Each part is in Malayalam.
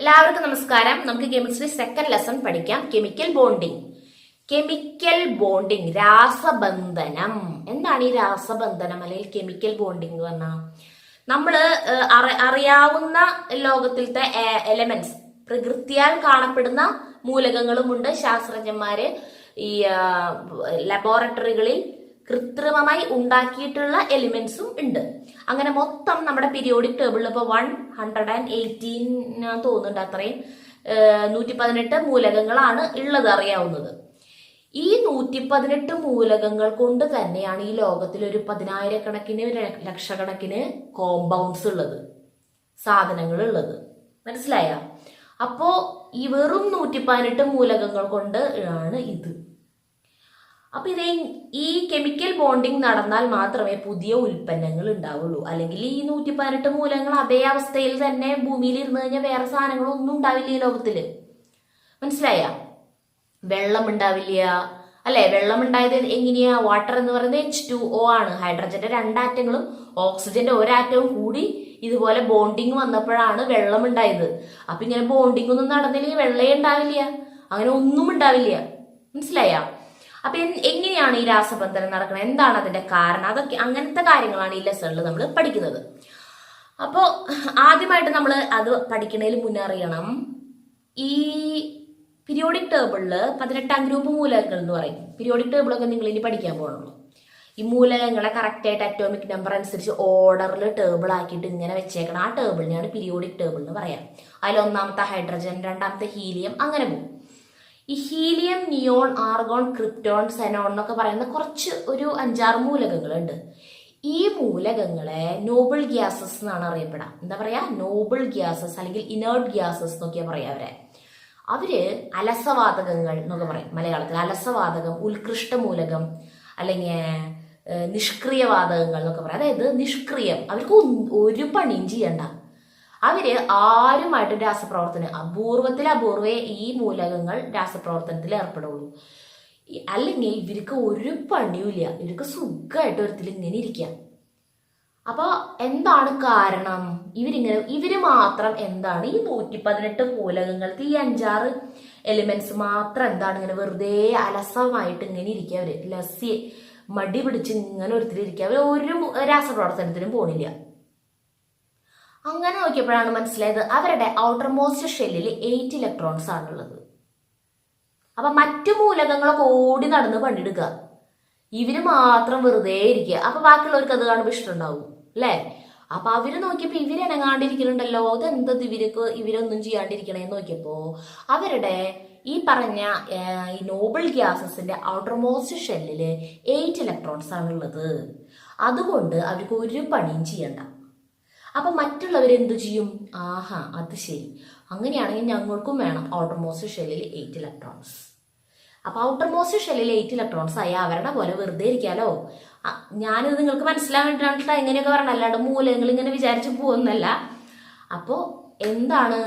എല്ലാവർക്കും നമസ്കാരം. നമുക്ക് കെമിസ്ട്രി സെക്കൻഡ് ലെസൺ പഠിക്കാം. Chemical bonding. കെമിക്കൽ ബോണ്ടിങ്, രാസബന്ധനം. എന്താണ് ഈ രാസബന്ധനം അല്ലെങ്കിൽ കെമിക്കൽ ബോണ്ടിങ് എന്ന് പറഞ്ഞാൽ? നമ്മള് അറിയാവുന്ന ലോകത്തിലത്തെ എലമെന്റ്സ്, പ്രകൃതിയാൽ കാണപ്പെടുന്ന മൂലകങ്ങളുമുണ്ട്. ശാസ്ത്രജ്ഞന്മാര് ഈ ലബോറട്ടറികളിൽ കൃത്രിമമായി ഉണ്ടാക്കിയിട്ടുള്ള എലിമെന്റ്സും ഉണ്ട്. അങ്ങനെ മൊത്തം നമ്മുടെ പീരിയോഡിക് ടേബിളിൽ ഇപ്പൊ 118 തോന്നുന്നുണ്ട്, അത്രയും 118 മൂലകങ്ങളാണ് ഉള്ളത്, അറിയാവുന്നത്. ഈ 118 മൂലകങ്ങൾ കൊണ്ട് തന്നെയാണ് ഈ ലോകത്തിൽ ഒരു 10,000-കണക്കിന് ലക്ഷക്കണക്കിന് കോമ്പൗണ്ട്സ് ഉള്ളത്, സാധനങ്ങൾ ഉള്ളത്. മനസ്സിലായ? അപ്പോ ഈ വെറും 118 മൂലകങ്ങൾ കൊണ്ട് ആണ് ഇത്. അപ്പൊ ഈ കെമിക്കൽ ബോണ്ടിങ് നടന്നാൽ മാത്രമേ പുതിയ ഉൽപ്പന്നങ്ങൾ ഉണ്ടാവുള്ളൂ. അല്ലെങ്കിൽ ഈ 118 മൂലകങ്ങൾ അതേ അവസ്ഥയിൽ തന്നെ ഭൂമിയിൽ ഇരുന്ന് കഴിഞ്ഞാൽ വേറെ സാധനങ്ങളൊന്നും ഉണ്ടാവില്ല ഈ ലോകത്തില്. മനസ്സിലായ? വെള്ളം ഉണ്ടാവില്ല, അല്ലെ? വെള്ളം ഉണ്ടായത് എങ്ങനെയാ? വാട്ടർ എന്ന് പറയുന്നത് H2O ആണ്. ഹൈഡ്രജന്റെ 2 ആറ്റങ്ങളും ഓക്സിജന്റെ 1 ആറ്റവും കൂടി ഇതുപോലെ ബോണ്ടിങ് വന്നപ്പോഴാണ് വെള്ളം ഉണ്ടായത്. അപ്പൊ ഇങ്ങനെ ബോണ്ടിങ് ഒന്നും നടന്നില്ലെങ്കിൽ വെള്ളേ ഉണ്ടാവില്ല, അങ്ങനെ ഒന്നും ഉണ്ടാവില്ല. മനസ്സിലായ? അപ്പൊ എങ്ങനെയാണ് ഈ രാസബന്ധനം നടക്കുന്നത്, എന്താണ് അതിന്റെ കാരണം, അതൊക്കെ അങ്ങനത്തെ കാര്യങ്ങളാണ് ഈ ലെസണിൽ നമ്മൾ പഠിക്കുന്നത്. അപ്പോ ആദ്യമായിട്ട് നമ്മൾ അത് പഠിക്കുന്നതിൽ മുന്നറിയണം, ഈ പീരിയോഡിക് ടേബിളില് 18ാം ഗ്രൂപ്പ് മൂലകങ്ങൾ എന്ന് പറയും. പീരിയോഡിക് ടേബിളൊക്കെ നിങ്ങൾ ഇനി പഠിക്കാൻ പോകണുള്ളൂ. ഈ മൂലകങ്ങളെ കറക്റ്റായിട്ട് അറ്റോമിക് നമ്പർ അനുസരിച്ച് ഓർഡറിൽ ടേബിൾ ആക്കിയിട്ട് ഇങ്ങനെ വെച്ചേക്കണം. ആ ടേബിളിനെയാണ് പീരിയോഡിക് ടേബിൾ എന്ന് പറയാം. അതിൽ 1ാമത്തെ ഹൈഡ്രജൻ, 2ാമത്തെ ഹീലിയം, അങ്ങനെ പോകും. ഈ helium, neon, argon, krypton, Zenon എന്നൊക്കെ പറയുന്ന കുറച്ച് ഒരു 5-6 മൂലകങ്ങളുണ്ട്. ഈ മൂലകങ്ങളെ നോബിൾ ഗ്യാസസ് എന്നാണ് അറിയപ്പെടാം. എന്താ പറയാ? നോബിൾ ഗ്യാസസ് അല്ലെങ്കിൽ ഇനേർട്ട് ഗ്യാസസ് എന്നൊക്കെയാ പറയാ അവര് അലസവാതകങ്ങൾ എന്നൊക്കെ പറയും മലയാളത്തിൽ. അലസവാതകം, ഉത്കൃഷ്ട മൂലകം, അല്ലെങ്കിൽ നിഷ്ക്രിയവാതകങ്ങൾ എന്നൊക്കെ പറയാം. അതായത് നിഷ്ക്രിയം, അവർക്ക് ഒരു പണിയും ചെയ്യണ്ട. അവര് ആരുമായിട്ട് രാസപ്രവർത്തനം, അപൂർവേ ഈ മൂലകങ്ങൾ രാസപ്രവർത്തനത്തിൽ ഏർപ്പെടുള്ളൂ. അല്ലെങ്കിൽ ഇവർക്ക് ഒരു പണിയുമില്ല, ഇവർക്ക് സുഖമായിട്ട് ഒരിടത്തിൽ ഇങ്ങനെ ഇരിക്കാം. അപ്പൊ എന്താണ് കാരണം? ഇവര് മാത്രം എന്താണ് ഈ 118 മൂലകങ്ങൾക്ക് ഈ 5-6 എലിമെന്റ്സ് മാത്രം എന്താണ് ഇങ്ങനെ വെറുതെ അലസമായിട്ട് ഇങ്ങനെ ഇരിക്കുക? അവര് മടി പിടിച്ച് ഇങ്ങനെ ഒരിടത്തിലിരിക്കുക. അവർ ഒരു രാസപ്രവർത്തനത്തിനും പോണില്ല. അങ്ങനെ നോക്കിയപ്പോഴാണ് മനസ്സിലായത് അവരുടെ ഔട്ടർ മോസ്റ്റ് ഷെല്ലിൽ 8 ഇലക്ട്രോൺസ് ആണുള്ളത്. അപ്പൊ മറ്റു മൂലകങ്ങളൊക്കെ ഓടി നടന്ന് പണിയെടുക്കുക, ഇവര് മാത്രം വെറുതെ ഇരിക്കുക. അപ്പൊ ബാക്കിയുള്ളവർക്ക് അത് കാണുമ്പോൾ ഇഷ്ടമുണ്ടാവും, അല്ലെ? അപ്പൊ അവര് നോക്കിയപ്പോ ഇവരെനങ്ങാണ്ടിരിക്കുന്നുണ്ടല്ലോ, അതെന്തത് ഇവരൊന്നും ചെയ്യാണ്ടിരിക്കണേന്ന് നോക്കിയപ്പോ അവരുടെ ഈ പറഞ്ഞ ഈ നോബിൾ ഗ്യാസസിന്റെ ഔട്ടർ മോസ്റ്റ് ഷെല്ലില് 8 ഇലക്ട്രോൺസ് ആണുള്ളത്. അതുകൊണ്ട് അവർക്ക് ഒരു പണിയും ചെയ്യണ്ട. അപ്പൊ മറ്റുള്ളവരെന്തു ചെയ്യും? ആഹാ, അത് ശരി, അങ്ങനെയാണെങ്കിൽ ഞങ്ങൾക്കും വേണം ഔട്ടർ മോസ്റ്റ് ഷെല്ലിൽ 8 ഇലക്ട്രോൺസ്. അപ്പൊ ഔട്ടർ മോസ്റ്റ് ഷെല്ലിൽ 8 ഇലക്ട്രോൺസ് ആയി അവരുടെ പോലെ വെറുതെ ഇരിക്കാലോ. ഞാനിത് നിങ്ങൾക്ക് മനസ്സിലാൻ വേണ്ടിയിട്ടാണ് ഇങ്ങനെയൊക്കെ പറഞ്ഞത്, അല്ലാണ്ട് മൂലകങ്ങൾ ഇങ്ങനെ വിചാരിച്ചു പോകുന്നല്ല. അപ്പോ എന്താണ്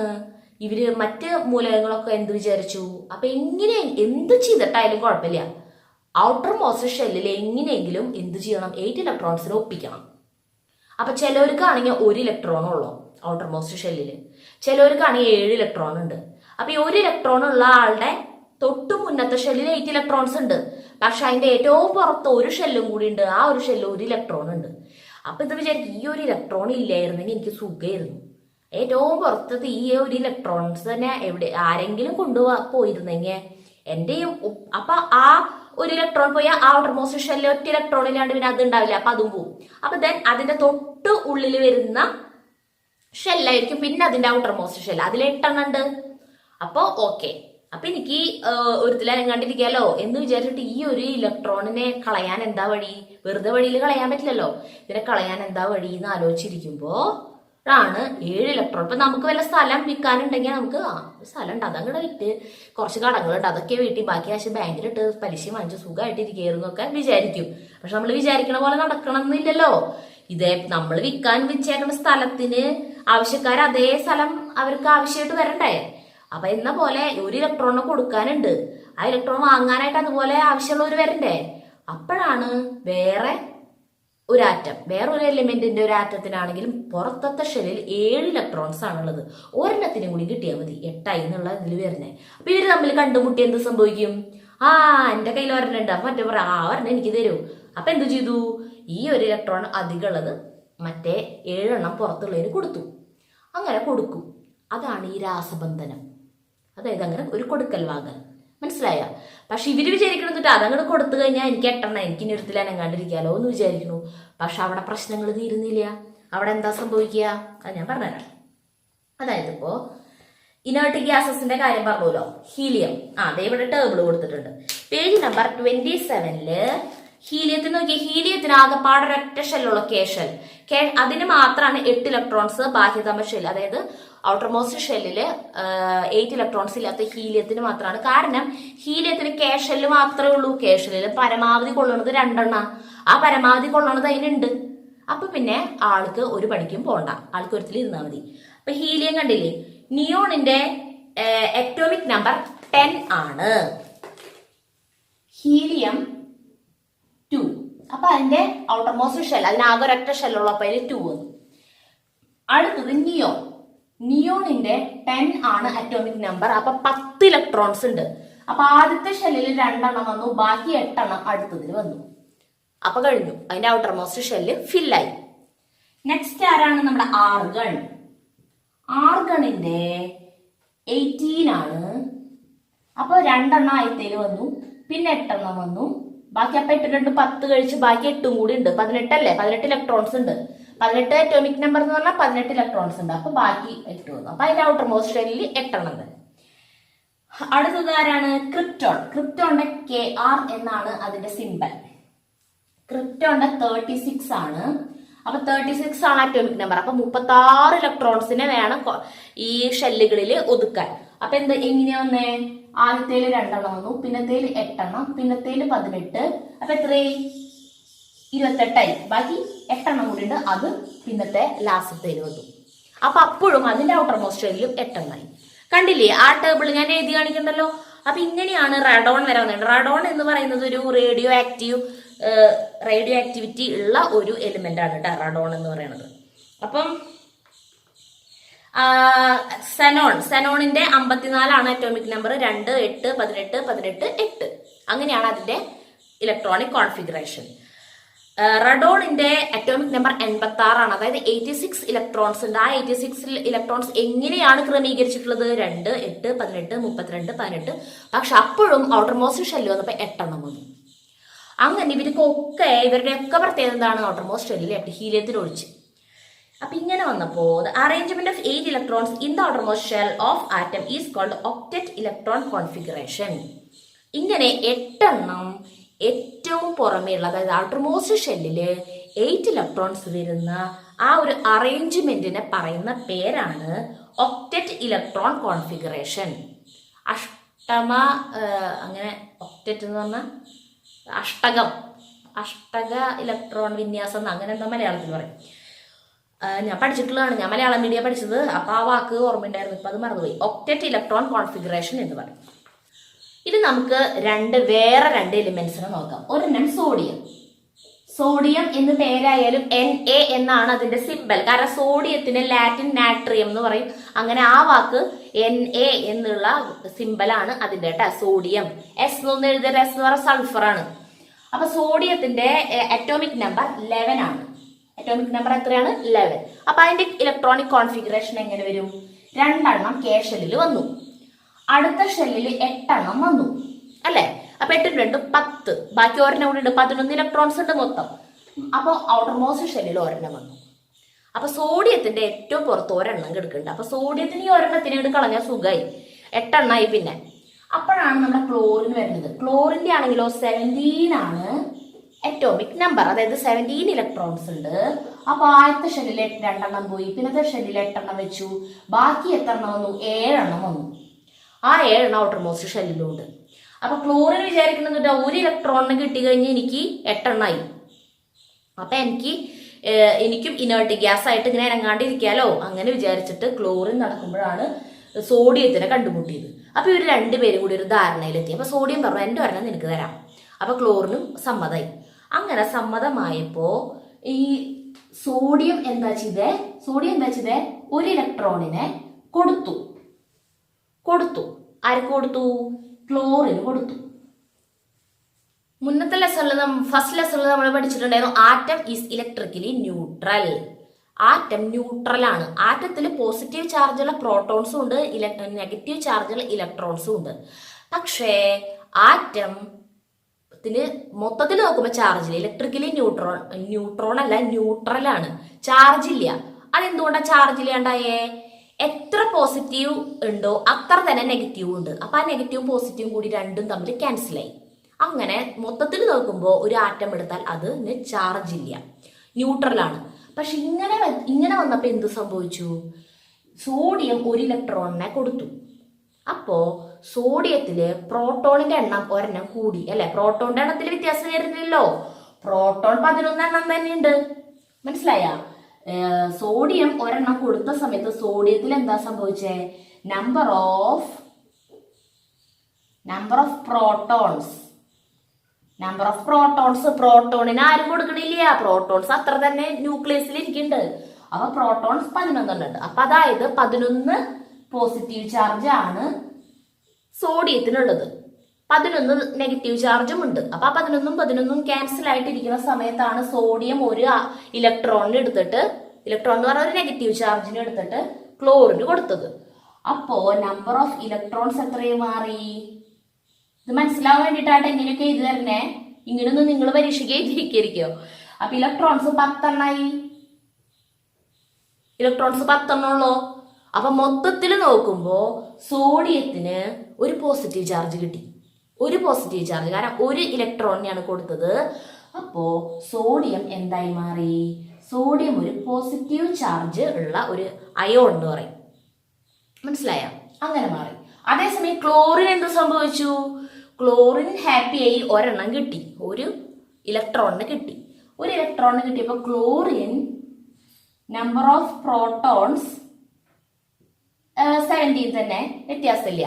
ഇവര് മറ്റ് മൂലകങ്ങളൊക്കെ എന്ത് വിചാരിച്ചു? അപ്പൊ എങ്ങനെ എന്ത് ചെയ്തിട്ടായാലും കുഴപ്പമില്ല, ഔട്ടർ മോസ്റ്റ് ഷെല്ലിൽ എങ്ങനെയെങ്കിലും എന്ത് ചെയ്യണം? 8 ഇലക്ട്രോൺസിനെ ഒപ്പിക്കണം. അപ്പൊ ചിലവർക്കാണെങ്കിൽ 1 ഇലക്ട്രോൺ ഉള്ളൂ ഔട്ടർ മോസ്റ്റ് ഷെല്ലില്, ചിലവർക്കാണെങ്കിൽ 7 ഇലക്ട്രോൺ ഉണ്ട്. അപ്പൊ ഈ 1 ഇലക്ട്രോൺ ഉള്ള ആളുടെ തൊട്ടു മുന്നത്തെ ഷെല്ലിൽ 8 ഇലക്ട്രോൺസ് ഉണ്ട്. പക്ഷെ അതിന്റെ ഏറ്റവും പുറത്ത് ഒരു ഷെല്ലും കൂടി ഉണ്ട്, ആ ഒരു ഷെല്ലിൽ 1 ഇലക്ട്രോൺ ഉണ്ട്. അപ്പൊ ഇത് വിചാരിക്കും, ഈ 1 ഇലക്ട്രോൺ ഇല്ലായിരുന്നെങ്കിൽ എനിക്ക് സുഖമായിരുന്നു. ഏറ്റവും പുറത്തത് ഈ 1 ഇലക്ട്രോൺസ് തന്നെ ആരെങ്കിലും പോയിരുന്നെങ്കിൽ എന്റെ. അപ്പൊ ആ 1 ഇലക്ട്രോൺ പോയി ആ ഔട്ടർ മോസ്റ്റ് ഷെല്ലിൽ 1 ഇലക്ട്രോൺ ഇല്ലാണ്ട് പിന്നെ അത് ഉണ്ടാവില്ല, അപ്പൊ അതും പോവും. അപ്പൊ ദെൻ അതിന്റെ തൊട്ട് ഉള്ളിൽ വരുന്ന ഷെല്ലായിരിക്കും പിന്നെ അതിന്റെ ഔട്ടർ മോസ്റ്റ് ഷെല്ല്. അതിൽ 8 എണ്ണം ഉണ്ട്. അപ്പൊ ഓക്കെ, അപ്പൊ എനിക്ക് ഒരുത്തിലനങ്ങാണ്ടിരിക്കാലോ എന്ന് വിചാരിച്ചിട്ട് ഈ 1 ഇലക്ട്രോണിനെ കളയാൻ എന്താ വഴി? വെറുതെ വഴിയിൽ കളയാൻ പറ്റില്ലല്ലോ. ഇതിനെ കളയാൻ എന്താ വഴി എന്ന് ആലോചിച്ചിരിക്കുമ്പോ ആണ് 7 ഇലക്ട്രോൺ. ഇപ്പൊ നമുക്ക് വല്ല സ്ഥലം വിൽക്കാനുണ്ടെങ്കിൽ നമുക്ക് സ്ഥലം ഉണ്ട്, അതങ്ങടെ വിറ്റ് കുറച്ച് കടങ്ങളുണ്ട്, അതൊക്കെ വീട്ടിൽ ബാക്കി കാശ് ബാങ്കിലിട്ട് പലിശ വാങ്ങിച്ച് സുഖമായിട്ട് ഇരിക്കുന്നൊക്കെ വിചാരിക്കും. പക്ഷെ നമ്മൾ വിചാരിക്കണ പോലെ നടക്കണമെന്നില്ലല്ലോ. ഇതേ നമ്മൾ വിൽക്കാൻ വെച്ചേക്കുന്ന സ്ഥലത്തിന് ആവശ്യക്കാർ അതേ സ്ഥലം അവർക്ക് ആവശ്യമായിട്ട് വരണ്ടേ? അപ്പൊ എന്ന പോലെ 1 ഇലക്ട്രോണിനെ കൊടുക്കാനുണ്ട്, ആ ഇലക്ട്രോൺ വാങ്ങാനായിട്ട് അതുപോലെ ആവശ്യമുള്ളവർ വരണ്ടേ? അപ്പോഴാണ് വേറെ ഒരു ആറ്റം വേറൊരു എലിമെന്റിന്റെ ഒരു ആറ്റത്തിനാണെങ്കിലും പുറത്തത്തെ ഷെല്ലിൽ 7 ഇലക്ട്രോൺസ് ആണുള്ളത്. ഒരെണ്ണത്തിനും കൂടി കിട്ടിയാൽ മതി, 8 എന്നുള്ള ഇതിൽ വരുന്നത്. അപ്പൊ ഇവര് തമ്മിൽ കണ്ടുമുട്ടി എന്ത് സംഭവിക്കും? എന്റെ കയ്യിൽ ഒരെണ്ണം ഉണ്ട്, അപ്പൊ മറ്റേ പറയാം ഒരെണ്ണം എനിക്ക് തരൂ. അപ്പൊ എന്ത് ചെയ്തു? ഈ ഒരു ഇലക്ട്രോൺ അധികമുള്ളത് മറ്റേ 7 പുറത്തുള്ളതിന് കൊടുത്തു. അങ്ങനെ കൊടുക്കും. അതാണ് ഈ രാസബന്ധനം. അതായത് അങ്ങനെ ഒരു കൊടുക്കൽ വാങ്ങൽ. മനസ്സിലായ? പക്ഷെ ഇവര് വിചാരിക്കണമെന്നിട്ട് അതങ്ങോട്ട് കൊടുത്തു കഴിഞ്ഞാൽ എനിക്ക് 8 എനിക്ക് ഇനി ഒരുത്തിൽ അനങ്ങാണ്ടിരിക്കാലോ എന്ന് വിചാരിക്കണു. പക്ഷെ അവിടെ പ്രശ്നങ്ങൾ തീരുന്നില്ല. അവിടെ എന്താ സംഭവിക്കുക? അത് ഞാൻ പറഞ്ഞുതരാം. അതായത് ഇപ്പോ ഇനേർട്ട് ഗ്യാസസിന്റെ കാര്യം പറഞ്ഞല്ലോ, ഹീലിയം. അതേ ഇവിടെ ടേബിൾ കൊടുത്തിട്ടുണ്ട്. പേജ് നമ്പർ 27 ഹീലിയത്തിന് നോക്കിയ ഹീലിയത്തിന് ആകെപ്പാടെ ഒരൊറ്റ ഷെല്ലുള്ള കേഷൽ. അതിന് മാത്രമാണ് 8 ഇലക്ട്രോൺസ്. ബാഹ്യതമ ഷെൽ, അതായത് ഔട്ടർ മോസ്റ്റ് ഷെല്ലില് 8 ഇലക്ട്രോൺസ് ഇല്ലാത്ത ഹീലിയത്തിന് മാത്രമാണ്. കാരണം ഹീലിയത്തിന് കേഷല് മാത്രമേ ഉള്ളൂ. കേഷലില് പരമാവധി കൊള്ളുന്നത് 2. ആ പരമാവധി കൊള്ളുന്നത് അതിനുണ്ട്. അപ്പൊ പിന്നെ ആൾക്ക് ഒരു പണിക്കും പോണ്ട, ആൾക്ക് ഒരുത്തിൽ ഇരുന്നാൽ മതി. അപ്പൊ ഹീലിയം കണ്ടില്ലേ, നിയോണിന്റെ അറ്റോമിക് നമ്പർ 10 ആണ്. ഹീലിയം 2. അപ്പൊ അതിന്റെ ഔട്ടർ മോസ്റ്റ് ഷെൽ, അതിനാകെ ഒരൊറ്റ ഷെല്ലുള്ളപ്പോ അതിൽ 2 വന്നു. അടുത്തത് നിയോൺ. നിയോണിന്റെ 10 ആണ് അറ്റോമിക് നമ്പർ. അപ്പൊ 10 ഇലക്ട്രോൺസ് ഉണ്ട്. അപ്പൊ ആദ്യത്തെ ഷെല്ലിൽ 2 വന്നു, ബാക്കി 8 അടുത്തതിൽ വന്നു. അപ്പൊ കഴിഞ്ഞു, അതിന്റെ ഔട്ടർ മോസ്റ്റ് ഷെല്ല് ഫില്ലായി. നെക്സ്റ്റ് ആരാണ്? നമ്മുടെ ആർഗൺ. ആർഗണിന്റെ 18 ആണ്. അപ്പൊ 2 ആദ്യത്തേല് വന്നു, പിന്നെ 8 വന്നു. ബാക്കി അപ്പൊ 8 2 10 കഴിച്ച് ബാക്കി 8 കൂടി ഉണ്ട്. 18 അല്ലേ? 18 ഇലക്ട്രോൺസ് ഉണ്ട്. 18 അറ്റോമിക് നമ്പർ എന്ന് പറഞ്ഞാൽ 18 ഇലക്ട്രോൺസ് ഉണ്ട്. അപ്പൊ ബാക്കി 8 വന്നു. അപ്പൊ അതിന്റെ ഔട്ടർ മോസ്റ്റ് ഷെല്ലിൽ 8 തന്നെ. അടുത്തത് ആരാണ്? ക്രിപ്റ്റോൺ. ക്രിപ്റ്റോണിന്റെ KR എന്നാണ് അതിന്റെ സിമ്പൽ. ക്രിപ്റ്റോണിന്റെ 36 ആണ്. അപ്പൊ 36 ആണ് അറ്റോമിക് നമ്പർ. അപ്പൊ 36 ഇലക്ട്രോൺസിനെ വേണം ഈ ഷെല്ലുകളിൽ ഒതുക്കാൻ. അപ്പൊ എങ്ങനെയാ വന്നേ? ആദ്യത്തേല് 2 വന്നു, പിന്നത്തേല് 8, പിന്നത്തേല് 18. അപ്പൊ എത്രയായി? 28ആയി. ബാക്കി 8 കൂടി ഉണ്ട്, അത് പിന്നത്തെ ലാസ്റ്റത്തേല് വന്നു. അപ്പൊ അപ്പോഴും അതിന്റെ ഔട്ടർ മോസ്റ്റ് ഷെല്ലിലും 8 കണ്ടില്ലേ? ആ ടേബിൾ ഞാൻ എഴുതി കാണിക്കണ്ടല്ലോ. അപ്പൊ ഇങ്ങനെയാണ് റഡോൺ വരാൻ. റഡോൺ എന്ന് പറയുന്നത് ഒരു റേഡിയോ ആക്ടിവിറ്റി ഉള്ള ഒരു എലിമെന്റ് ആണ് കേട്ടോ, റഡോൺ എന്ന് പറയുന്നത്. അപ്പം സെനോണിന്റെ 54 ആണ് അറ്റോമിക് നമ്പർ. 2 8 18 18 8. അങ്ങനെയാണ് അതിന്റെ ഇലക്ട്രോണിക് കോൺഫിഗറേഷൻ. റഡോണിന്റെ അറ്റോമിക് നമ്പർ 86 ആണ്. അതായത് 86 ഇലക്ട്രോൺസ് ഉണ്ട്. ആ 86 ഇലക്ട്രോൺസ് എങ്ങനെയാണ് ക്രമീകരിച്ചിട്ടുള്ളത്? 2 8 18 32 18. പക്ഷെ അപ്പോഴും ഔട്ടർ മോസ്റ്റ് ഷെല്ല് വന്നപ്പോ 8 വന്നു. അങ്ങനെ ഇവരുടെ ഒക്കെ പ്രത്യേകത എന്താണ്? ഔട്ടർ മോസ്റ്റ് ഷെല്ലിൽ ഹീലിയത്തിൽ ഒഴിച്ച്. അപ്പൊ ഇങ്ങനെ വന്നപ്പോ the arrangement of 8 electrons in the outermost shell of atom is called octet electron configuration. ഇങ്ങനെ 8 ഏറ്റവും പുറമേയുള്ള, അതായത് ഔട്ടർമോസ്റ്റ് ഷെല്ലില് 8 ഇലക്ട്രോൺസ് വരുന്ന ആ ഒരു അറേഞ്ച്മെന്റിനെ പറയുന്ന പേരാണ് ഒക്ടെറ്റ് ഇലക്ട്രോൺ കോൺഫിഗറേഷൻ. അങ്ങനെ ഒക്ടെറ്റ് എന്ന് പറഞ്ഞാൽ അഷ്ടക ഇലക്ട്രോൺ വിന്യാസം അങ്ങനെ എന്താ മലയാളത്തിൽ പറയും. ഞാൻ പഠിച്ചിട്ടുള്ളതാണ്, ഞാൻ മലയാളം മീഡിയം പഠിച്ചത്. അപ്പൊ ആ വാക്ക് ഓർമ്മയുണ്ടായിരുന്നു, ഇപ്പൊ അത് മറന്നുപോയി. ഒക്ടെറ്റ് ഇലക്ട്രോൺ കോൺഫിഗറേഷൻ എന്ന് പറയും. ഇത് നമുക്ക് വേറെ രണ്ട് എലിമെന്റ്സിനെ നോക്കാം. ഒരെണ്ണം സോഡിയം. സോഡിയം എന്ന് പേരായാലും Na എന്നാണ് അതിന്റെ സിമ്പൽ. കാരണം സോഡിയത്തിന് ലാറ്റിൻ നാട്രിയം എന്ന് പറയും. അങ്ങനെ ആ വാക്ക് Na എന്നുള്ള സിമ്പലാണ് അതിന്റെ കേട്ടോ. സോഡിയം. എസ് എന്ന് എഴുതിയ എസ് എന്ന് പറഞ്ഞ സൾഫർ ആണ്. അപ്പൊ സോഡിയത്തിന്റെ അറ്റോമിക് നമ്പർ 11 ആണ്. അറ്റോമിക് നമ്പർ എത്രയാണ്? 11. അപ്പൊ അതിന്റെ ഇലക്ട്രോണിക് കോൺഫിഗറേഷൻ എങ്ങനെ വരും? 2 കെ ഷെല്ലിൽ വന്നു, അടുത്ത ഷെല്ലിൽ 8 വന്നു അല്ലെ? അപ്പൊ 8 2 10, ബാക്കി ഒരെണ്ണം കൂടി ഉണ്ട്, 11 ഇലക്ട്രോൺസ് ഉണ്ട് മൊത്തം. അപ്പൊ ഔട്ടർ മോസ്റ്റ് ഷെല്ലിൽ ഒരെണ്ണം വന്നു. അപ്പൊ സോഡിയത്തിന്റെ ഏറ്റവും പുറത്ത് ഒരെണ്ണം കിടക്കുന്നുണ്ട്. അപ്പൊ സോഡിയത്തിന് ഈ ഒരെണ്ണത്തിന് ഇങ്ങോട്ട് കളഞ്ഞാൽ സുഖമായി, 8 പിന്നെ. അപ്പോഴാണ് നമ്മുടെ ക്ലോറിൻ വരുന്നത്. ക്ലോറിന്റെ ആണെങ്കിലോ 17 ആണ് അറ്റോമിക് നമ്പർ, അതായത് 17 ഇലക്ട്രോൺസ് ഉണ്ട്. അപ്പൊ ആദ്യത്തെ ഷെല്ലിൽ 2 പോയി, പിന്നത്തെ ഷെല്ലിൽ 8 വെച്ചു, ബാക്കി എത്ര വന്നു? 7 വന്നു. ആ 7 ഔട്ടർ മോസ്റ്റ് ഷെല്ലിലുണ്ട്. അപ്പൊ ക്ലോറിൻ വിചാരിക്കുന്നത് ഒരു ഇലക്ട്രോണിന് കിട്ടി കഴിഞ്ഞ് എനിക്ക് 8 അപ്പൊ എനിക്കും ഇനേർട്ട് ഗ്യാസ് ആയിട്ട് ഇങ്ങനെ ഇറങ്ങാണ്ടിരിക്കാലോ, അങ്ങനെ വിചാരിച്ചിട്ട് ക്ലോറിൻ നടക്കുമ്പോഴാണ് സോഡിയത്തിനെ കണ്ടുമുട്ടിയത്. അപ്പൊ ഇവർ രണ്ടുപേരും കൂടി ഒരു ധാരണയിലെത്തി. അപ്പൊ സോഡിയം പറഞ്ഞു എന്റെ ഒരെണ്ണം നിനക്ക് തരാം. അപ്പൊ ക്ലോറിനും സമ്മതമായി. അങ്ങനെ സമ്മതമായപ്പോ ഈ സോഡിയം എന്താ ചെയ്തേ ഒരു ഇലക്ട്രോണിനെ കൊടുത്തു ആർക്ക് കൊടുത്തു? ക്ലോറിന് കൊടുത്തു. മുന്നത്തെ ലെസണിൽ ഫസ്റ്റ് ലെസണിൽ നമ്മൾ പഠിച്ചിട്ടുണ്ടായിരുന്നു atom is electrically neutral. Atom neutral ആണ്. ആറ്റത്തിൽ പോസിറ്റീവ് ചാർജുള്ള പ്രോട്ടോൺസും ഉണ്ട്, നെഗറ്റീവ് ചാർജുള്ള ഇലക്ട്രോൺസും ഉണ്ട്. പക്ഷേ ആറ്റത്തിന് മൊത്തത്തിൽ നോക്കുമ്പോൾ ചാർജില്ല. ഇലക്ട്രിക്കലി ന്യൂട്രോൺ അല്ല, ന്യൂട്രൽ ആണ്. ചാർജ് ഇല്ല. അതെന്തുകൊണ്ടാണ് ചാർജ് ഇല്ലാണ്ടായേ? എത്ര പോസിറ്റീവ് ഉണ്ടോ അത്ര തന്നെ നെഗറ്റീവ് ഉണ്ട്. അപ്പൊ ആ നെഗറ്റീവും പോസിറ്റീവും കൂടി രണ്ടും തമ്മിൽ ക്യാൻസലായി. അങ്ങനെ മൊത്തത്തിൽ നോക്കുമ്പോൾ ഒരു ആറ്റം എടുത്താൽ അതിന് ചാർജ് ഇല്ല, ന്യൂട്രലാണ്. പക്ഷെ ഇങ്ങനെ വന്നപ്പോൾ എന്ത് സംഭവിച്ചു? സോഡിയം ഒരു ഇലക്ട്രോണിനെ കൊടുത്തു. അപ്പോ സോഡിയത്തില് പ്രോട്ടോണിന്റെ എണ്ണം ഒരെണ്ണം കൂടി അല്ലെ? പ്രോട്ടോണിന്റെ എണ്ണത്തിൽ വ്യത്യാസം വരുന്നില്ലല്ലോ. പ്രോട്ടോൺ 11 എണ്ണം തന്നെയുണ്ട്. മനസ്സിലായ? സോഡിയം ഒരെണ്ണം കൊടുത്ത സമയത്ത് സോഡിയത്തിൽ എന്താ സംഭവിച്ചേ? നമ്പർ ഓഫ് പ്രോട്ടോൺസ് പ്രോട്ടോണിന് ആരും കൊടുക്കണില്ല. പ്രോട്ടോൺസ് അത്ര തന്നെ ന്യൂക്ലിയസിൽ ഇരിക്കുന്നുണ്ട്. അപ്പൊ പ്രോട്ടോൺസ് 11 ഉണ്ട്. അപ്പൊ അതായത് 11 പോസിറ്റീവ് ചാർജ് ആണ് സോഡിയത്തിനുള്ളത്, 11 നെഗറ്റീവ് ചാർജും ഉണ്ട്. അപ്പൊ ആ 11 ക്യാൻസൽ ആയിട്ടിരിക്കുന്ന സമയത്താണ് സോഡിയം ഒരു ഇലക്ട്രോണിന് എടുത്തിട്ട്, ഇലക്ട്രോൺ എന്ന് പറഞ്ഞ ഒരു നെഗറ്റീവ് ചാർജിന് എടുത്തിട്ട് ക്ലോറിന് കൊടുത്തത്. അപ്പോ നമ്പർ ഓഫ് ഇലക്ട്രോൺസ് എത്രയും മാറി? ഇത് മനസ്സിലാവാൻ വേണ്ടിയിട്ടാണ് എങ്ങനെയൊക്കെ എഴുതി തരണേ. ഇങ്ങനൊന്നും നിങ്ങൾ പരീക്ഷയ്ക്ക് എഴുതിയിരിക്കോ? അപ്പൊ ഇലക്ട്രോൺസ് 10 എണ്ണായി. ഇലക്ട്രോൺസ് 10 എണ്ണുള്ളൂ. അപ്പൊ മൊത്തത്തിൽ നോക്കുമ്പോ സോഡിയത്തിന് ഒരു പോസിറ്റീവ് ചാർജ് കിട്ടി. ഒരു പോസിറ്റീവ് ചാർജ്, കാരണം ഒരു ഇലക്ട്രോണിനെയാണ് കൊടുത്തത്. അപ്പോ സോഡിയം എന്തായി മാറി? സോഡിയം ഒരു പോസിറ്റീവ് ചാർജ് ഉള്ള ഒരു അയോൺ എന്ന് പറയും. മനസ്സിലായോ? അങ്ങനെ മാറി. അതേസമയം ക്ലോറിൻ എന്ത് സംഭവിച്ചു? ക്ലോറിൻ ഹാപ്പിയായി, ഒരെണ്ണം കിട്ടി, ഒരു ഇലക്ട്രോണിന് കിട്ടി. ഒരു ഇലക്ട്രോണിന് കിട്ടിയപ്പോൾ ക്ലോറിൻ നമ്പർ ഓഫ് പ്രോട്ടോൺസ് 17 തന്നെ, വ്യത്യാസമില്ല.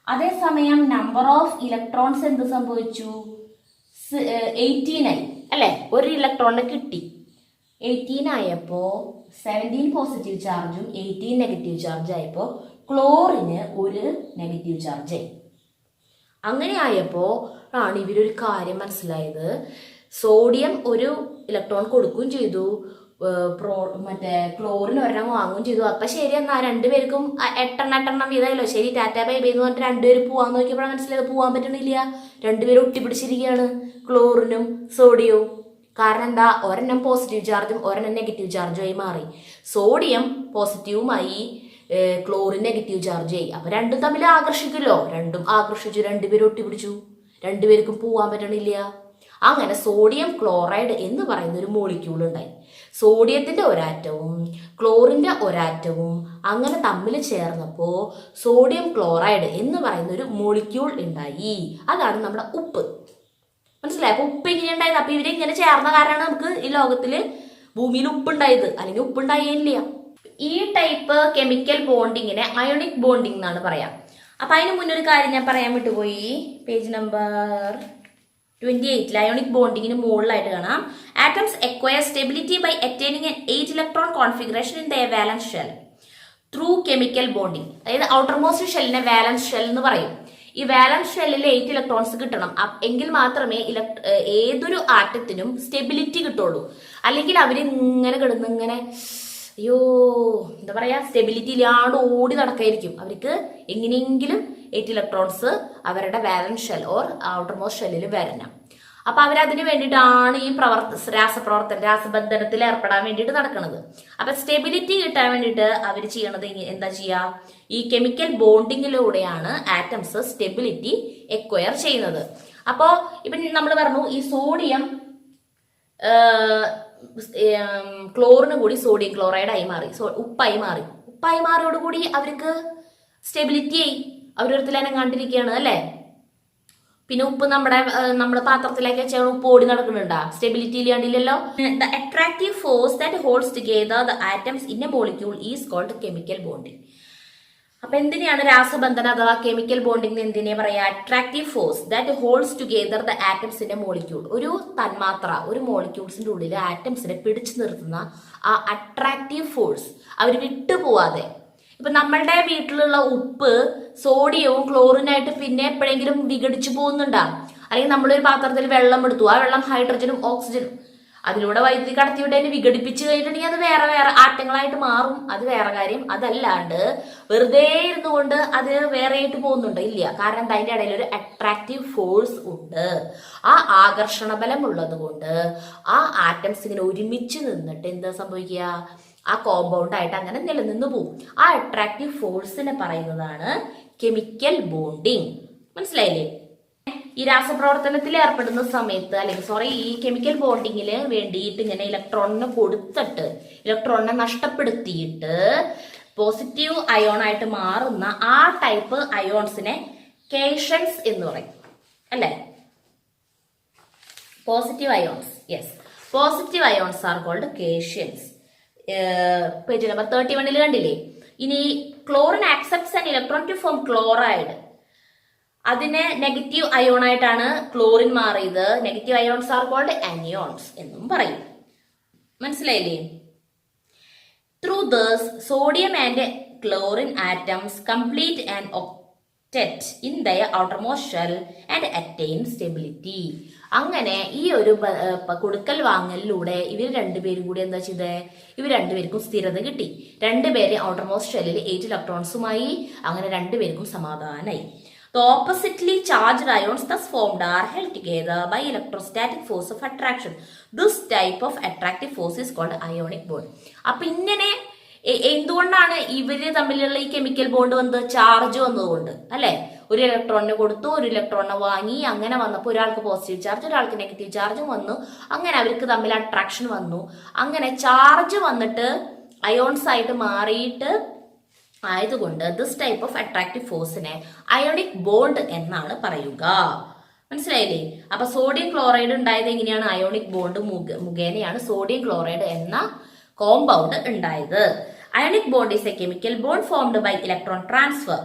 അതേസമയം നമ്പർ ഓഫ് ഇലക്ട്രോൺസ് എന്ത് സംഭവിച്ചു? 18 ആയി അല്ലെ? ഒരു ഇലക്ട്രോണിന് കിട്ടി. 18 ആയപ്പോ 17 പോസിറ്റീവ് ചാർജും 18 നെഗറ്റീവ് ചാർജ് ആയപ്പോ ക്ലോറിന് ഒരു നെഗറ്റീവ് ചാർജ് ആയി. അങ്ങനെ ആയപ്പോ ആണ് ഇവരൊരു കാര്യം മനസ്സിലായത്. സോഡിയം ഒരു ഇലക്ട്രോൺ കൊടുക്കുകയും ചെയ്തു, മറ്റേ ക്ലോറിൻ ഒരെണ്ണം വാങ്ങുകയും ചെയ്തു. അപ്പൊ ശരി, എന്നാ രണ്ടുപേർക്കും 8 വീതമല്ലോ. ശരി, ടാറ്റ ബൈ ബൈ എന്ന് പറഞ്ഞിട്ട് രണ്ടുപേരും പോവാൻ നോക്കിയപ്പോഴാണ് മനസ്സിലായത് പോവാൻ പറ്റണില്ല. രണ്ടുപേരും ഒട്ടിപ്പിടിച്ചിരിക്കുകയാണ്, ക്ലോറിനും സോഡിയവും. കാരണം എന്താ? ഒരെണ്ണം പോസിറ്റീവ് ചാർജും ഒരെണ്ണം നെഗറ്റീവ് ചാർജും ആയി മാറി. സോഡിയം പോസിറ്റീവുമായി, ക്ലോറിൻ നെഗറ്റീവ് ചാർജ് ആയി. അപ്പൊ രണ്ടും തമ്മിൽ ആകർഷിക്കുമല്ലോ. രണ്ടും ആകർഷിച്ചു, രണ്ടുപേരും ഒട്ടിപ്പിടിച്ചു, രണ്ടുപേർക്കും പോവാൻ പറ്റണില്ല. അങ്ങനെ സോഡിയം ക്ലോറൈഡ് എന്ന് പറയുന്ന ഒരു മോളിക്യൂൾ ഉണ്ടായി. സോഡിയത്തിന്റെ ഒരാറ്റവും ക്ലോറിന്റെ ഒരാറ്റവും അങ്ങനെ തമ്മിൽ ചേർന്നപ്പോ സോഡിയം ക്ലോറൈഡ് എന്ന് പറയുന്ന ഒരു മോളിക്യൂൾ ഉണ്ടായി. അതാണ് നമ്മുടെ ഉപ്പ്. മനസ്സിലായി? അപ്പൊ ഉപ്പ് ഇങ്ങനെ ഉണ്ടായത്. അപ്പൊ ഇവരിങ്ങനെ ചേർന്ന കാരണമാണ് നമുക്ക് ഈ ലോകത്തില് ഭൂമിയിൽ ഉപ്പുണ്ടായത്, അല്ലെങ്കിൽ ഉപ്പുണ്ടായില്ല. ഈ ടൈപ്പ് കെമിക്കൽ ബോണ്ടിങ്ങിനെ അയോണിക് ബോണ്ടിങ് എന്നാണ് പറയാം. അപ്പൊ അതിന് മുന്നൊരു കാര്യം ഞാൻ പറയാൻ വിട്ടുപോയി. പേജ് നമ്പർ 28 അയോണിക് ബോണ്ടിങ്ങിന് മുകളിലായിട്ട് കാണാം. Atoms acquire stability by attaining an 8 electron configuration in their valence shell through chemical bonding. അതായത് ഔട്ടർമോസ്റ്റ് ഷെല്ലിനെ വാലൻസ് ഷെൽ എന്ന് പറയും. ഈ വാലൻസ് ഷെല്ലിൽ 8 ഇലക്ട്രോൺസ് കിട്ടണം. എങ്കിൽ മാത്രമേ ഏതൊരു ആറ്റത്തിനും സ്റ്റെബിലിറ്റി കിട്ടുള്ളൂ. അല്ലെങ്കിൽ അവരിങ്ങനെ കിടന്ന് ഇങ്ങനെ അയ്യോ എന്താ പറയാ, സ്റ്റെബിലിറ്റി ഇല്ലാണ്ട് ഓടി നടക്കായിരിക്കും. അവർക്ക് എങ്ങനെയെങ്കിലും 8 ഇലക്ട്രോൺസ് അവരുടെ വാലൻസ് ഷെൽ ഓർ ഔട്ടർമോസ്റ്റ് ഷെല്ലിൽ വരണം. അപ്പൊ അവരതിന് വേണ്ടിയിട്ടാണ് ഈ രാസബന്ധനത്തിൽ ഏർപ്പെടാൻ വേണ്ടിയിട്ട് നടക്കുന്നത്. അപ്പൊ സ്റ്റെബിലിറ്റി കിട്ടാൻ വേണ്ടിയിട്ട് അവർ ചെയ്യണത് എന്താ ചെയ്യാ? ഈ കെമിക്കൽ ബോണ്ടിങ്ങിലൂടെയാണ് ആറ്റംസ് സ്റ്റെബിലിറ്റി എക്വയർ ചെയ്യുന്നത്. അപ്പോ ഇപ്പൊ നമ്മൾ പറഞ്ഞു ഈ സോഡിയം ക്ലോറിന് കൂടി സോഡിയം ക്ലോറൈഡ് ആയി മാറി, ഉപ്പായി മാറിയോടുകൂടി അവർക്ക് സ്റ്റെബിലിറ്റി ആയി. അവരൊരുത്തിൽ അനങ്ങാണ്ടിരിക്കുകയാണ് അല്ലെ? പിന്നെ ഉപ്പ് നമ്മുടെ പാത്രത്തിലേക്ക് വെച്ചാൽ ഉപ്പ് ഓടി നടക്കുന്നുണ്ടാ? സ്റ്റെബിലിറ്റി ഇല്ലാണ്ടില്ലല്ലോ. The attractive force that holds together the atoms in a molecule is called chemical bonding. അപ്പൊ എന്തിനാണ് രാസബന്ധനം അഥവാ കെമിക്കൽ ബോണ്ടിങ് എന്തിനെ പറയാ? Attractive force that holds together the ആറ്റംസിന്റെ മോളിക്യൂൾ. ഒരു തന്മാത്ര, ഒരു മോളിക്യൂൾസിന്റെ ഉള്ളിൽ ആറ്റംസിനെ പിടിച്ചു നിർത്തുന്ന ആ അട്രാക്റ്റീവ് ഫോഴ്സ് അവർ വിട്ടുപോവാതെ. ഇപ്പൊ നമ്മളുടെ വീട്ടിലുള്ള ഉപ്പ് സോഡിയവും ക്ലോറിനായിട്ട് പിന്നെ എപ്പോഴെങ്കിലും വിഘടിച്ചു പോകുന്നുണ്ടാ? അല്ലെങ്കിൽ നമ്മളൊരു പാത്രത്തിൽ വെള്ളം എടുത്തു, ആ വെള്ളം ഹൈഡ്രജനും ഓക്സിജനും അതിലൂടെ വൈദ്യുതി കടത്തിവിട്ടതിന് വിഘടിപ്പിച്ച് കഴിഞ്ഞിട്ടുണ്ടെങ്കിൽ അത് വേറെ വേറെ ആറ്റങ്ങളായിട്ട് മാറും. അത് വേറെ കാര്യം. അതല്ലാണ്ട് വെറുതെ ഇരുന്നുകൊണ്ട് അത് വേറെ ആയിട്ട് പോകുന്നുണ്ട് ഇല്ല. കാരണം അതിന്റെ ഇടയിൽ ഒരു അട്രാക്റ്റീവ് ഫോഴ്സ് ഉണ്ട്. ആ ആകർഷണ ബലം ഉള്ളത് കൊണ്ട് ആ ആറ്റംസ് ഇങ്ങനെ ഒരുമിച്ച് നിന്നിട്ട് എന്താ സംഭവിക്കുക? ആ കോമ്പൗണ്ട് ആയിട്ട് അങ്ങനെ നിലനിന്ന് പോകും. ആ അട്രാക്റ്റീവ് ഫോഴ്സിനെ പറയുന്നതാണ് കെമിക്കൽ ബോണ്ടിങ്. മനസ്സിലായില്ലേ? ഈ രാസപ്രവർത്തനത്തിൽ ഏർപ്പെടുന്ന സമയത്ത് അല്ലെങ്കിൽ ഈ കെമിക്കൽ ബോണ്ടിങ്ങിന് വേണ്ടിയിട്ട് ഇങ്ങനെ ഇലക്ട്രോണിനെ കൊടുത്തിട്ട് ഇലക്ട്രോണിനെ നഷ്ടപ്പെടുത്തിയിട്ട് പോസിറ്റീവ് അയോൺ ആയിട്ട് മാറുന്ന ആ ടൈപ്പ് അയോൺസിനെ കേഷൻസ് എന്ന് പറയും അല്ലെ? Positive ions. Yes, positive ions are called cations. Page number 31 കണ്ടില്ലേ? ഇനി chlorine accepts an electron to form chloride. അതിനെ നെഗറ്റീവ് അയോൺ ആയിട്ടാണ് ക്ലോറിൻ മാറിയത്. Negative ions are called anions എന്നും പറയും. മനസ്സിലായില്ലേ? Through thus sodium and chlorine atoms complete and octet in their outermost shell and attain stability. അങ്ങനെ ഈ ഒരു കൊടുക്കൽ വാങ്ങലിലൂടെ ഇവർ രണ്ടുപേരും കൂടി എന്താ ചെയ്തേ? ഇവർ രണ്ടുപേർക്കും സ്ഥിരത കിട്ടി. രണ്ടുപേരെ ഔട്ടർമോസ്റ്റ് ഷെല്ലിൽ 8 ഇലക്ട്രോൺസുമായി. അങ്ങനെ രണ്ടുപേർക്കും സമാധാനമായി. The oppositely charged ions thus formed are held together by electrostatic force of attraction. This type of attractive force is called ionic bond. അപ്പൊ ഇങ്ങനെ എന്തുകൊണ്ടാണ് ഇവര് തമ്മിലുള്ള ഈ കെമിക്കൽ ബോണ്ട് വന്നത്? ചാർജ് വന്നതുകൊണ്ട് അല്ലെ? ഒരു ഇലക്ട്രോണിനെ കൊടുത്തു, ഒരു ഇലക്ട്രോണിനെ വാങ്ങി. അങ്ങനെ വന്നപ്പോൾ ഒരാൾക്ക് പോസിറ്റീവ് ചാർജ്, ഒരാൾക്ക് നെഗറ്റീവ് ചാർജും വന്നു. അങ്ങനെ അവർക്ക് തമ്മിൽ അട്രാക്ഷൻ വന്നു. അങ്ങനെ ചാർജ് വന്നിട്ട് അയോൺസ് ആയിട്ട് മാറിയിട്ട് ആയതുകൊണ്ട് ദിസ് ടൈപ്പ് ഓഫ് അട്രാക്റ്റീവ് ഫോഴ്സിനെ അയോണിക് ബോണ്ട് എന്നാണ് പറയുക. മനസ്സിലായില്ലേ? അപ്പൊ സോഡിയം ക്ലോറൈഡ് ഉണ്ടായത് എങ്ങനെയാണ്? അയോണിക് ബോണ്ട് മുഖേനയാണ് സോഡിയം ക്ലോറൈഡ് എന്ന കോമ്പൗണ്ട് ഉണ്ടായത്. Ionic bond is a chemical bond formed by electron transfer.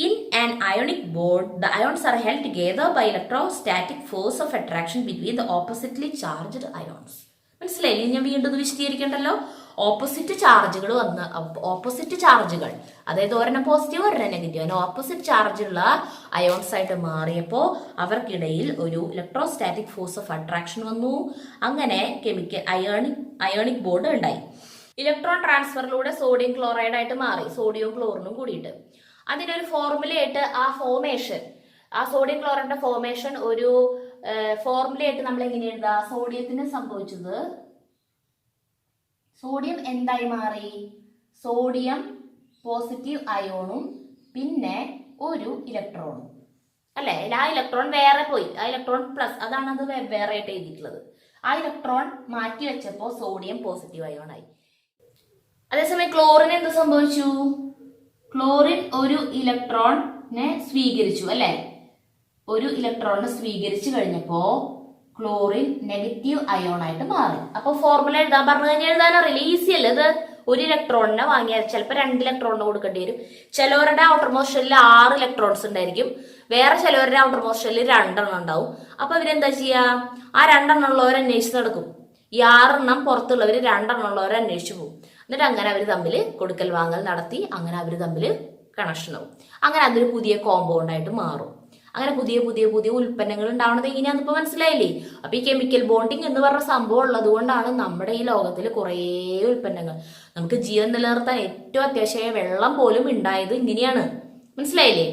In an ionic bond, the ions are held together by electrostatic force of attraction between the oppositely charged ions. മനസ്സിലായില്ലേ? ഞാൻ വീണ്ടും ഇത് വിശദീകരിക്കണ്ടല്ലോ. ഓപ്പോസിറ്റ് ചാർജുകൾ വന്ന് ഓപ്പോസിറ്റ് ചാർജുകൾ, അതായത് ഒരെണ്ണം പോസിറ്റീവ് ഒരെണ്ണം നെഗറ്റീവ്, അതിന് ഓപ്പോസിറ്റ് ചാർജുള്ള അയോൺസ് ആയിട്ട് മാറിയപ്പോൾ അവർക്കിടയിൽ ഒരു ഇലക്ട്രോസ്റ്റാറ്റിക് ഫോഴ്സ് ഓഫ് അട്രാക്ഷൻ വന്നു. അങ്ങനെ കെമിക്കൽ അയോണിക് ബോണ്ട് ഉണ്ടായി. ഇലക്ട്രോൺ ട്രാൻസ്ഫറിലൂടെ സോഡിയം ക്ലോറൈഡ് ആയിട്ട് മാറി, സോഡിയവും ക്ലോറിനും കൂടിയിട്ട്. അതിനൊരു ഫോർമുലയായിട്ട് ആ സോഡിയം ക്ലോറൈഡിന്റെ ഫോർമേഷൻ ഒരു ഫോർമുലയായിട്ട് നമ്മൾ എങ്ങനെ എഴുതാ? സോഡിയത്തിന് സംഭവിച്ചത്, സോഡിയം എന്തായി മാറി? സോഡിയം പോസിറ്റീവ് അയോണും പിന്നെ ഒരു ഇലക്ട്രോണും അല്ലെ? ആ ഇലക്ട്രോൺ വേറെ പോയി, ആ ഇലക്ട്രോൺ പ്ലസ്, അതാണ് അത് വേറെ ആയിട്ട് എഴുതിയിട്ടുള്ളത്. ആ ഇലക്ട്രോൺ മാറ്റി വെച്ചപ്പോൾ സോഡിയം പോസിറ്റീവ് അയോൺ ആയി. അതേസമയം ക്ലോറിന് എന്ത് സംഭവിച്ചു? ക്ലോറിൻ ഒരു ഇലക്ട്രോണിനെ സ്വീകരിച്ചു അല്ലെ? ഒരു ഇലക്ട്രോണിനെ സ്വീകരിച്ചു കഴിഞ്ഞപ്പോ ക്ലോറിൻ നെഗറ്റീവ് അയോൺ ആയിട്ട് മാറി. അപ്പൊ ഫോർമുല എഴുതാൻ പറഞ്ഞു കഴിഞ്ഞാൽ എഴുതാൻ അറിയില്ല, ഈസി അല്ലേ ഇത്? ഒരു ഇലക്ട്രോണിനെ വാങ്ങിയാൽ ചിലപ്പോൾ 2 ഇലക്ട്രോണിനെ കൊടുക്കേണ്ടി വരും. ചിലവരുടെ ഔട്ടർമോസ്റ്റ് ഷെല്ലിൽ 6 ഇലക്ട്രോൺസ് ഉണ്ടായിരിക്കും, വേറെ ചിലവരുടെ ഔട്ടർമോസ്റ്റ് ഷെല്ലിൽ 2 എണ്ണം ഉണ്ടാവും. അപ്പൊ ഇവരെന്താ ചെയ്യാ? ആ 2 എണ്ണം ഉള്ളവരെ അന്വേഷിച്ച് നടക്കും. ഈ 6 എണ്ണം പുറത്തുള്ളവര് 2 എണ്ണം ഉള്ളവരെ അന്വേഷിച്ചു പോകും. എന്നിട്ട് അങ്ങനെ അവർ തമ്മിൽ കൊടുക്കൽ വാങ്ങൽ നടത്തി, അങ്ങനെ അവർ തമ്മിൽ കണക്ഷൻ ആവും. അങ്ങനെ അതൊരു പുതിയ കോമ്പൗണ്ട് ആയിട്ട് മാറും. അങ്ങനെ പുതിയ പുതിയ പുതിയ ഉൽപ്പന്നങ്ങൾ ഉണ്ടാവുന്നത് എങ്ങനെയാണെന്ന് ഇപ്പൊ മനസ്സിലായില്ലേ? അപ്പൊ ഈ കെമിക്കൽ ബോണ്ടിങ് എന്ന് പറഞ്ഞ സംഭവം ഉള്ളത് കൊണ്ടാണ് നമ്മുടെ ഈ ലോകത്തിൽ കുറേ ഉൽപ്പന്നങ്ങൾ, നമുക്ക് ജീവൻ നിലനിർത്താൻ ഏറ്റവും അത്യാവശ്യമായ വെള്ളം പോലും ഉണ്ടായത് ഇങ്ങനെയാണ്. മനസ്സിലായില്ലേ?